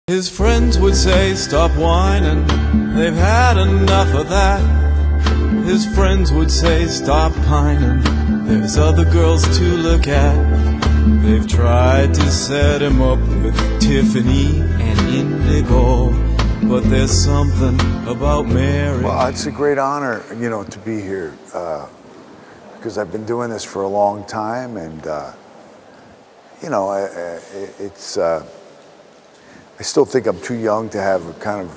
His friends would say, stop whining, they've had enough of that. His friends would say, stop pining, there's other girls to look at. They've tried to set him up with Tiffany and Indigo, but there's something about Mary. Well, it's a great honor, to be here, because I've been doing this for a long time, and I still think I'm too young to have a kind of,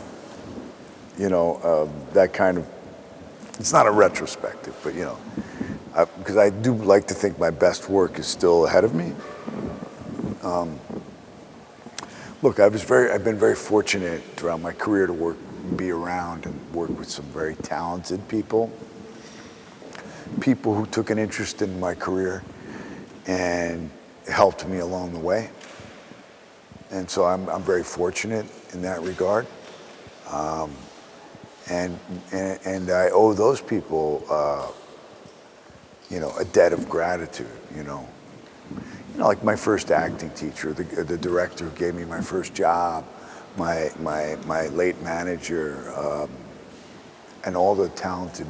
that kind of, it's not a retrospective, but because I do like to think my best work is still ahead of me. Look, I've been very fortunate throughout my career to be around and work with some very talented people who took an interest in my career and helped me along the way. And so I'm very fortunate in that regard. And I owe those people, a debt of gratitude, like my first acting teacher, the director who gave me my first job, my late manager, and all the talented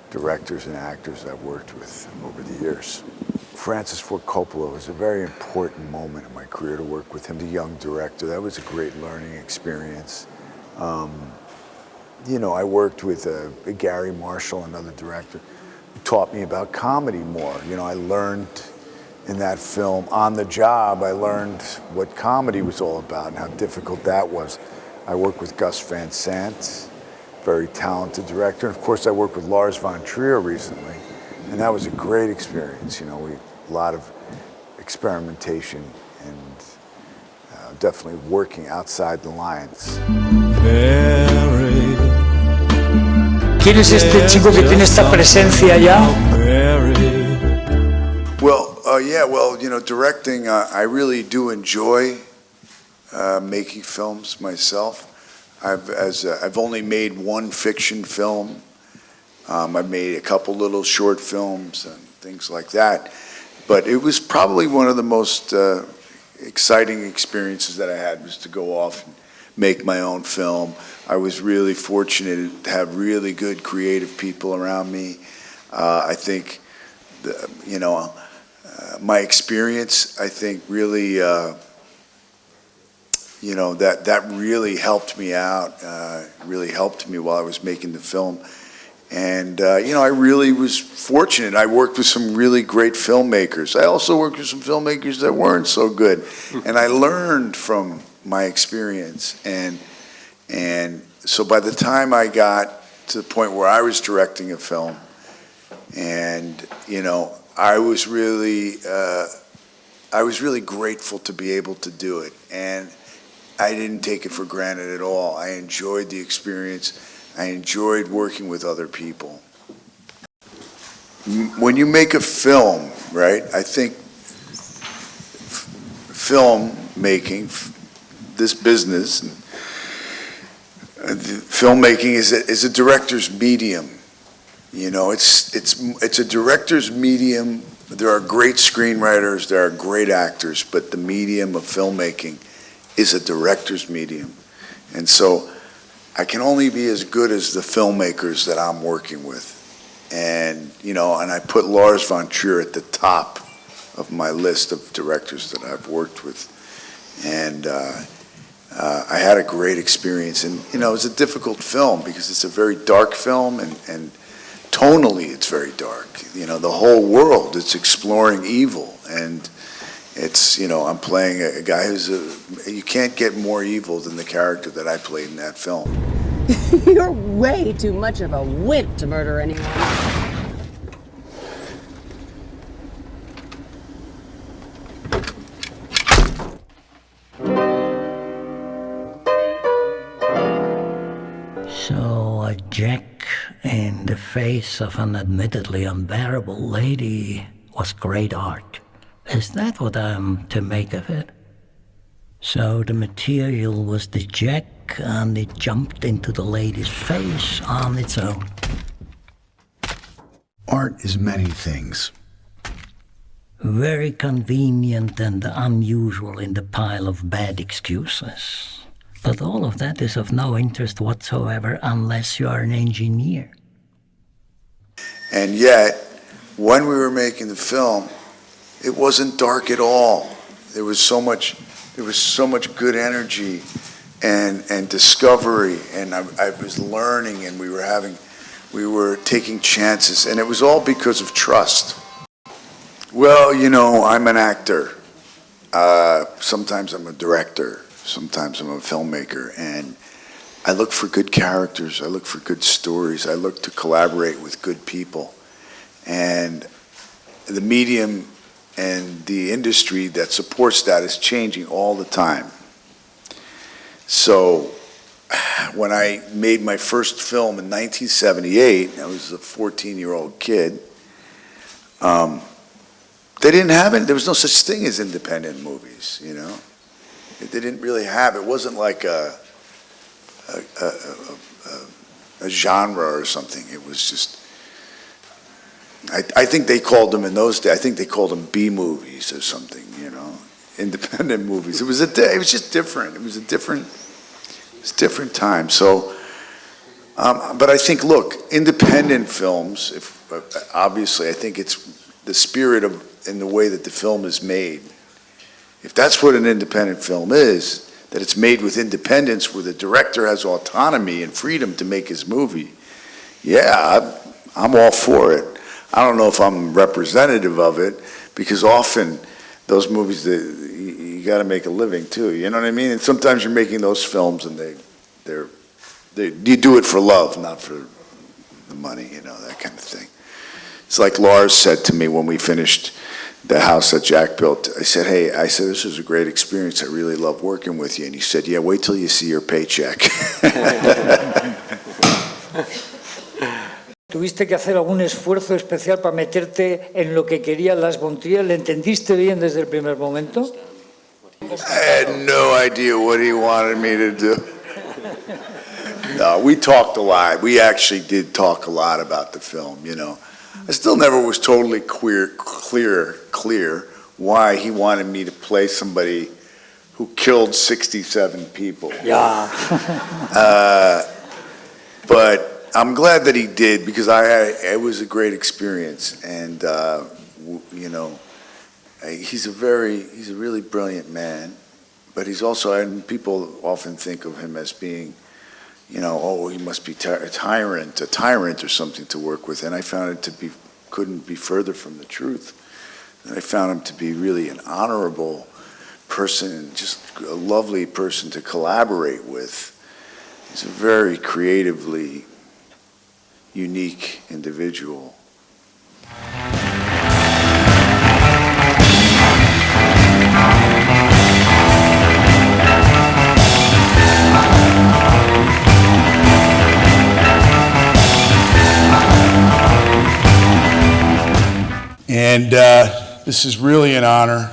directors and actors I've worked with over the years. Francis Ford Coppola was a very important moment in my career to work with him, the young director. That was a great learning experience. I worked with Gary Marshall, another director, who taught me about comedy more. I learned in that film, on the job, I learned what comedy was all about and how difficult that was. I worked with Gus Van Sant, very talented director. And of course, I worked with Lars von Trier recently, and that was a great experience. A lot of experimentation and definitely working outside the lines. ¿Quién es este chico que tiene esta presencia ya? Well, directing, I really do enjoy making films myself. I've only made one fiction film. I've made a couple little short films and things like that. But it was probably one of the most exciting experiences that I had, was to go off and make my own film. I was really fortunate to have really good creative people around me. I think, my experience, I think, really, that really helped me out, really helped me while I was making the film. And, I really was fortunate. I worked with some really great filmmakers. I also worked with some filmmakers that weren't so good. And I learned from my experience. And so by the time I got to the point where I was directing a film, and, I was really grateful to be able to do it. And I didn't take it for granted at all. I enjoyed the experience. I enjoyed working with other people. When you make a film, right, I think film making, this business, filmmaking is a director's medium. It's a director's medium. There are great screenwriters, there are great actors, but the medium of filmmaking is a director's medium. And so I can only be as good as the filmmakers that I'm working with. And, and I put Lars von Trier at the top of my list of directors that I've worked with. And I had a great experience. And, it was a difficult film because it's a very dark film, and tonally it's very dark. The whole world, it's exploring evil. And it's, I'm playing a guy you can't get more evil than the character that I played in that film. You're way too much of a wimp to murder anyone. So a jack in the face of an admittedly unbearable lady was great art. Is that what I'm to make of it? So the material was the jack, and it jumped into the lady's face on its own. Art is many things. Very convenient and unusual in the pile of bad excuses. But all of that is of no interest whatsoever unless you are an engineer. And yet, when we were making the film, it wasn't dark at all. There was so much good energy and discovery, and I was learning, and we were taking chances, and it was all because of trust. Well, you know, I'm an actor. Sometimes I'm a director. Sometimes I'm a filmmaker, and I look for good characters. I look for good stories. I look to collaborate with good people. And the medium and the industry that supports that is changing all the time. So when I made my first film in 1978, I was a 14-year-old kid, they didn't have it. There was no such thing as independent movies, you know. They didn't really have it. It wasn't like a genre or something. It was just, I think they called them in those days, I think they called them B movies or something, you know, independent movies. It was just different. It was a different time. So, but I think, look, independent films, obviously, I think it's the spirit of, in the way that the film is made. If that's what an independent film is, that it's made with independence, where the director has autonomy and freedom to make his movie, yeah, I'm all for it. I don't know if I'm representative of it, because often those movies, you got to make a living too, you know what I mean? And sometimes you're making those films and you do it for love, not for the money, you know, that kind of thing. It's like Lars said to me when we finished the house that Jack built. I said, hey, this was a great experience. I really love working with you. And he said, yeah, wait till you see your paycheck. ¿Tuviste que hacer algún esfuerzo especial para meterte en lo que quería Lars von Trier? ¿Le entendiste bien desde el primer momento? I had no idea what he wanted me to do. No, we talked a lot. We actually did talk a lot about the film, you know. I still never was totally clear why he wanted me to play somebody who killed 67 people. Yeah. But I'm glad that he did, because it was a great experience, and you know, he's a really brilliant man, but he's also, and people often think of him as being, you know, oh, he must be a tyrant or something to work with, and I found it to be, couldn't be further from the truth. And I found him to be really an honorable person, and just a lovely person to collaborate with. He's a very creatively unique individual. And this is really an honor.